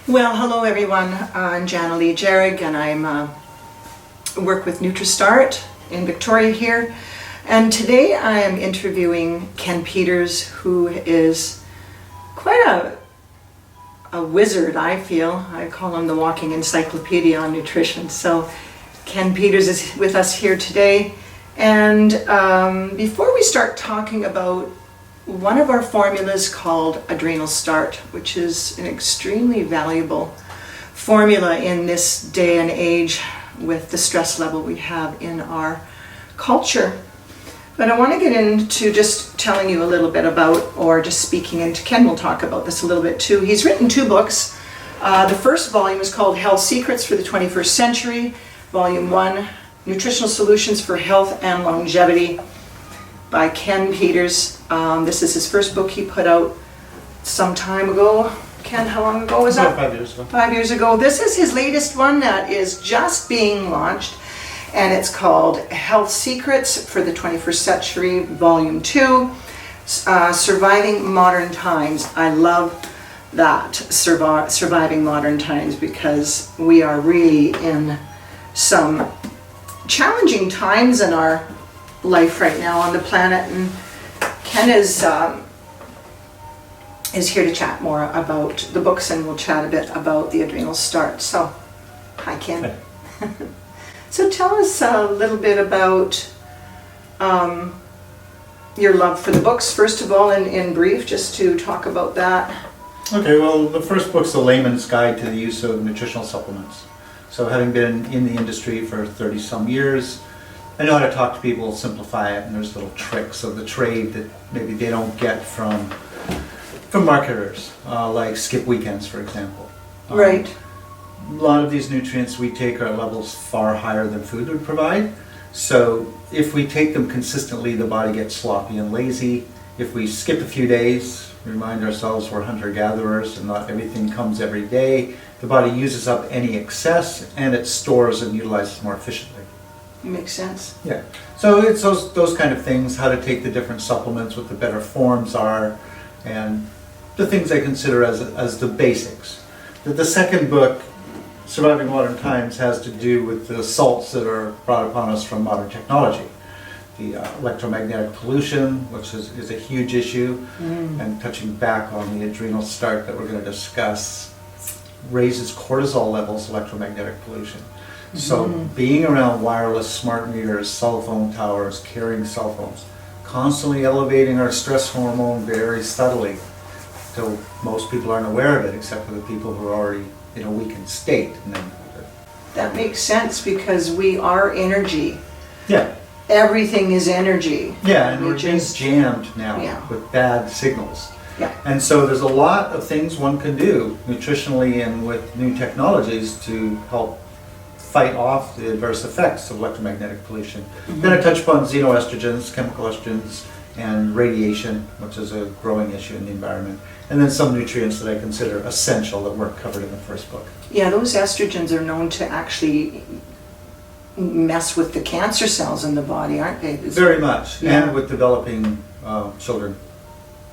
Well, hello everyone. I'm Janalee Jahrig and I'm work with Nutristart in Victoria here. And today I am interviewing Ken Peters, who is quite a wizard, I feel. I call him the walking encyclopedia on nutrition. So Ken Peters is with us here today. And before we start talking about one of our formulas called Adrenal Start, which is an extremely valuable formula in this day and age with the stress level we have in our culture. But I want to get into just telling you a little bit about, or just speaking into, Ken will talk about this a little bit too. He's written 2 books. The first volume is called Health Secrets for the 21st Century, Volume 1, Nutritional Solutions for Health and Longevity, by Ken Peters. This is his first book he put out some time ago. Ken, how long ago was that? About 5 years ago. 5 years ago. This is his latest one that is just being launched, and it's called Health Secrets for the 21st Century, Volume 2, Surviving Modern Times. I love that, Surviving Modern Times, because we are really in some challenging times in our life right now on the planet, and Ken is here to chat more about the books, and we'll chat a bit about the Adrenal Start. So, hi Ken. Hi. So tell us a little bit about your love for the books, first of all, in brief, just to talk about that. Okay, well, the first book's a layman's guide to the use of nutritional supplements. So having been in the industry for 30 some years, I know how to talk to people, simplify it, and there's little tricks of the trade that maybe they don't get from marketers, like skip weekends, for example. Right. A lot of these nutrients we take are at levels far higher than food would provide. So if we take them consistently, the body gets sloppy and lazy. If we skip a few days, remind ourselves we're hunter-gatherers and not everything comes every day, the body uses up any excess and it stores and utilizes more efficiently. Makes sense. Yeah. So it's those kind of things, how to take the different supplements, what the better forms are, and the things I consider as the basics. The second book, Surviving Modern Times, has to do with the assaults that are brought upon us from modern technology. The electromagnetic pollution, which is a huge issue, and touching back on the Adrenal Start that we're going to discuss, raises cortisol levels, electromagnetic pollution. So being around wireless smart meters, cell phone towers, carrying cell phones, constantly elevating our stress hormone very subtly, till most people aren't aware of it, except for the people who are already in a weakened state. And then, That makes sense, because we are energy. yeah. Everything is energy. Yeah, and We we're being just- jammed now Yeah. with bad signals. Yeah. And so there's a lot of things one can do nutritionally and with new technologies to help fight off the adverse effects of electromagnetic pollution. Then I touch upon xenoestrogens, chemical estrogens, and radiation, which is a growing issue in the environment. And then some nutrients that I consider essential that weren't covered in the first book. Yeah, those estrogens are known to actually mess with the cancer cells in the body, aren't they? Very much, Yeah. and with developing children.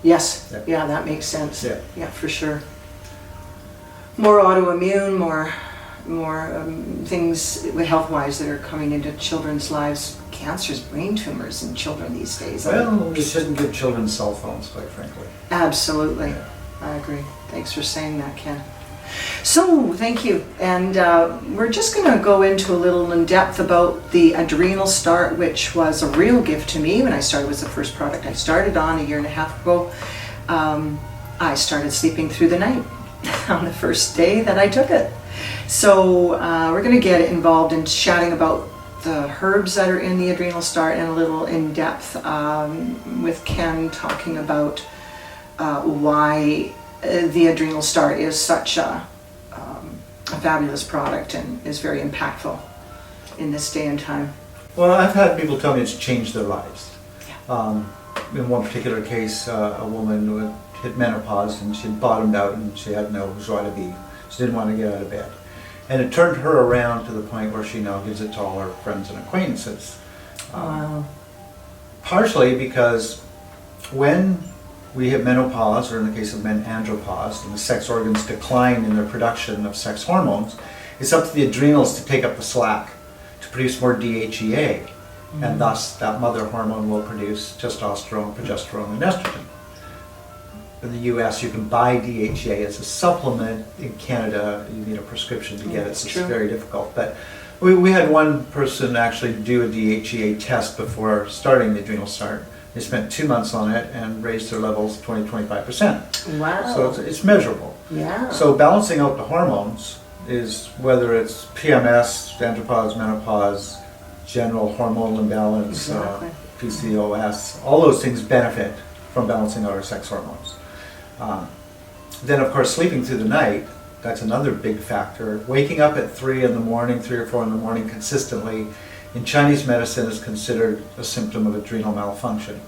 Yes, Yeah. yeah, that makes sense. Yeah. Yeah, for sure. More autoimmune, more things health-wise that are coming into children's lives. Cancers, brain tumors in children these days. Well, we shouldn't give children cell phones, quite frankly. Absolutely. Yeah. I agree. Thanks for saying that, Ken. So, thank you. And we're just going to go into a little in depth about the Adrenal Start, which was a real gift to me when I started. It was the first product I started on 1.5 years ago. I started sleeping through the night on the first day that I took it. So we're going to get involved in chatting about the herbs that are in the Adrenal Start, and a little in depth with Ken talking about why the Adrenal Start is such a fabulous product and is very impactful in this day and time. Well, I've had people tell me it's changed their lives. In one particular case, a woman who had hit menopause and she had bottomed out and she had no joie de vivre. She didn't want to get out of bed. And it turned her around to the point where she now gives it to all her friends and acquaintances. Wow. Partially because when we hit menopause, or in the case of men, andropause, and the sex organs decline in their production of sex hormones, it's up to the adrenals to take up the slack, to produce more DHEA, and thus that mother hormone will produce testosterone, progesterone, and estrogen. In the US, you can buy DHEA as a supplement. In Canada, you need a prescription to get it, so it's very difficult. But we had one person actually do a DHEA test before starting the Adrenal Start. They spent 2 months on it and raised their levels 20-25%. Wow. So it's measurable. Yeah. So balancing out the hormones is, whether it's PMS, andropause, menopause, general hormonal imbalance, Exactly. PCOS, all those things benefit from balancing out our sex hormones. Then of course sleeping through the night, that's another big factor. Waking up at 3 in the morning, 3 or 4 in the morning consistently, in Chinese medicine is considered a symptom of adrenal malfunction.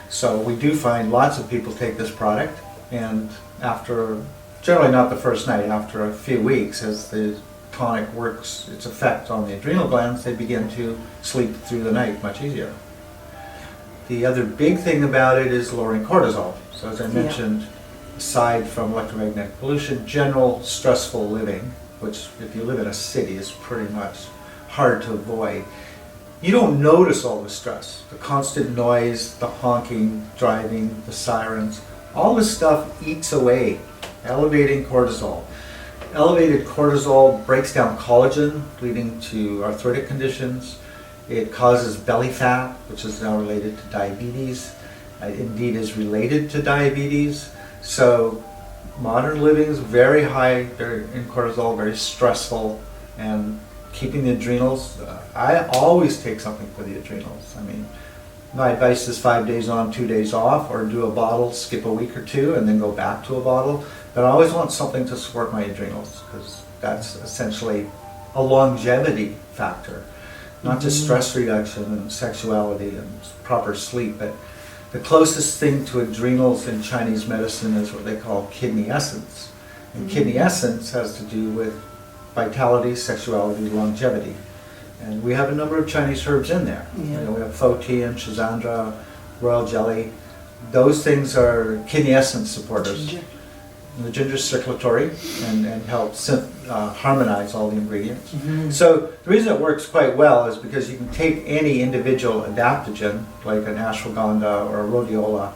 So we do find lots of people take this product, and after, generally not the first night, after a few weeks, as the tonic works its effect on the adrenal glands, they begin to sleep through the night much easier. The other big thing about it is lowering cortisol. So as I mentioned, aside from electromagnetic pollution, general stressful living, which if you live in a city is pretty much hard to avoid, you don't notice all the stress, the constant noise, the honking, driving, the sirens, all this stuff eats away, elevating cortisol. Elevated cortisol breaks down collagen, leading to arthritic conditions. It causes belly fat, which is now related to diabetes. It indeed is related to diabetes. So modern living is very high in cortisol, very stressful, and keeping the adrenals, I always take something for the adrenals. I mean, my advice is 5 days on, 2 days off, or do a bottle, skip a week or two, and then go back to a bottle. But I always want something to support my adrenals, because that's essentially a longevity factor. Not just stress reduction and sexuality and proper sleep, but the closest thing to adrenals in Chinese medicine is what they call kidney essence. And kidney essence has to do with vitality, sexuality, longevity. And we have a number of Chinese herbs in there. Yeah. You know, we have Fo-Tian, Schizandra, royal jelly. Those things are kidney essence supporters. Ginger. And the ginger is circulatory and helps harmonize all the ingredients. So the reason it works quite well is because you can take any individual adaptogen, like an ashwagandha or a rhodiola,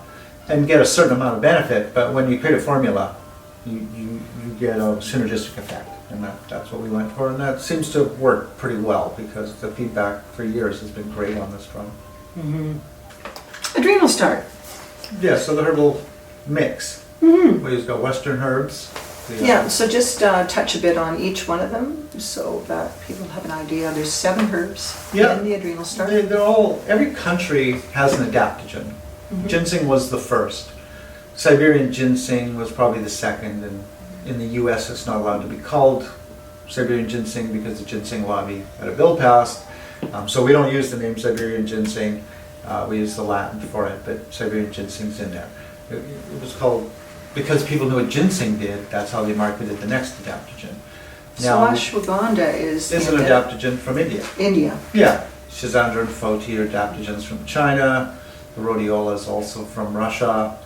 and get a certain amount of benefit, but when you create a formula, you get a synergistic effect. And that's what we went for, and that seems to work pretty well because the feedback for years has been great on this drug. Adrenal Start. Yeah, so the herbal mix. We've got Western herbs. Yeah, so just touch a bit on each one of them so that people have an idea. There's 7 herbs in the Adrenal Start. They're all, every country has an adaptogen. Ginseng was the first. Siberian ginseng was probably the second, and in the US it's not allowed to be called Siberian ginseng because the ginseng lobby had a bill passed. So we don't use the name Siberian ginseng, we use the Latin for it, but Siberian ginseng's in there. It was called, because people knew what ginseng did, that's how they marketed the next adaptogen. So ashwagandha is an adaptogen from India. India. Yeah, Schizandra and Fo-Tian are adaptogens from China. The rhodiola is also from Russia.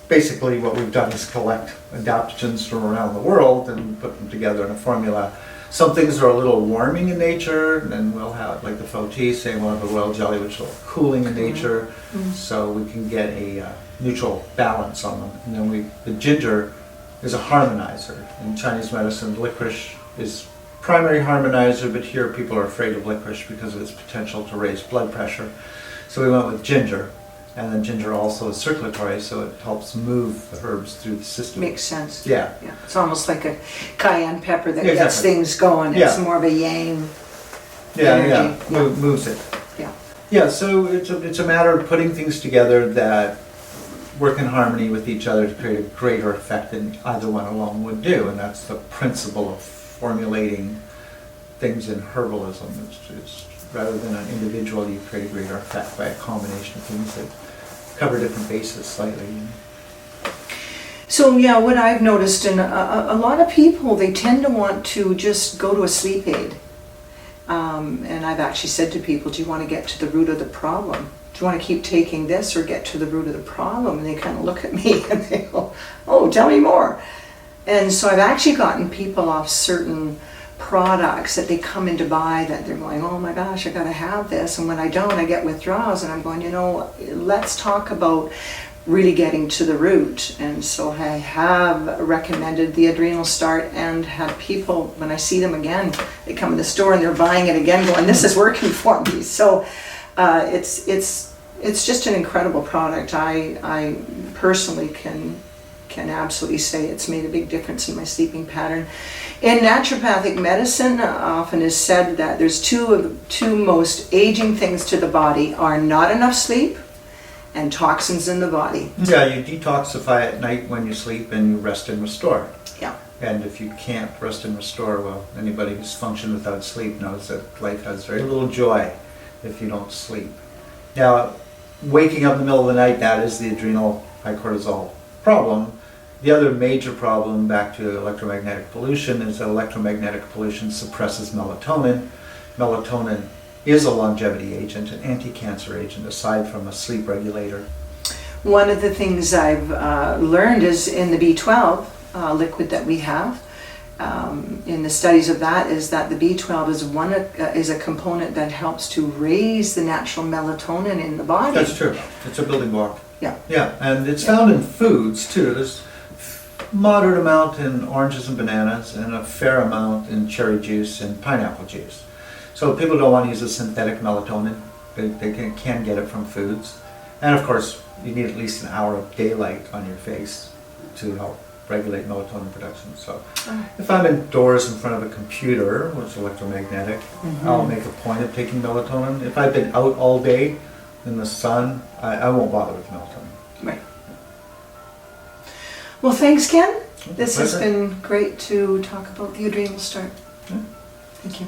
Basically what we've done is collect adaptogens from around the world and put them together in a formula. Some things are a little warming in nature, and then we'll have, like the Fo-Tian, say we'll have a royal jelly, which is cooling in nature, so we can get a neutral balance on them. And then the ginger is a harmonizer. In Chinese medicine, licorice is primary harmonizer, but here people are afraid of licorice because of its potential to raise blood pressure. So we went with ginger. And then ginger also is circulatory, so it helps move the herbs through the system. Makes sense. Yeah. It's almost like a cayenne pepper that gets things going. It's more of a yang energy. Moves it. Yeah. Yeah, so it's a matter of putting things together that work in harmony with each other to create a greater effect than either one alone would do, and that's the principle of formulating things in herbalism. It's rather than an individual, you create a greater effect by a combination of things that cover different bases slightly. So yeah, what I've noticed in a lot of people, they tend to want to just go to a sleep aid. And I've actually said to people, do you want to get to the root of the problem? do you want to keep taking this or get to the root of the problem? And they kind of look at me and they go, oh, tell me more. And so I've actually gotten people off certain products that they come in to buy that they're going, oh my gosh, I got to have this. And when I don't, I get withdrawals. And I'm going, let's talk about really getting to the root. And so I have recommended the Adrenal Start and had people, when I see them again, they come in the store and they're buying it again going, this is working for me. So it's just an incredible product. I personally can absolutely say it's made a big difference in my sleeping pattern. In naturopathic medicine, often is said that there's two most aging things to the body are not enough sleep and toxins in the body. Yeah, you detoxify at night when you sleep and you rest and restore. Yeah. And if you can't rest and restore, well, anybody who's functioned without sleep knows that life has very little joy if you don't sleep. Now, waking up in the middle of the night, that is the adrenal high cortisol problem. The other major problem, back to electromagnetic pollution, is that electromagnetic pollution suppresses melatonin. Melatonin is a longevity agent, an anti-cancer agent, aside from a sleep regulator. One of the things I've learned is in the B12 liquid that we have, in the studies of that, is that the B12 is a component that helps to raise the natural melatonin in the body. That's true. It's a building block. Yeah. Yeah, and it's found in foods too. There's moderate amount in oranges and bananas and a fair amount in cherry juice and pineapple juice. So people don't want to use a synthetic melatonin. They can get it from foods. And of course, you need at least an hour of daylight on your face to help regulate melatonin production. So if I'm indoors in front of a computer, which is electromagnetic, I'll make a point of taking melatonin. If I've been out all day in the sun, I won't bother with melatonin. Right. Well, thanks, Ken. This has Pleasure. been great to talk about the Adrenal Start. Yeah. Thank you.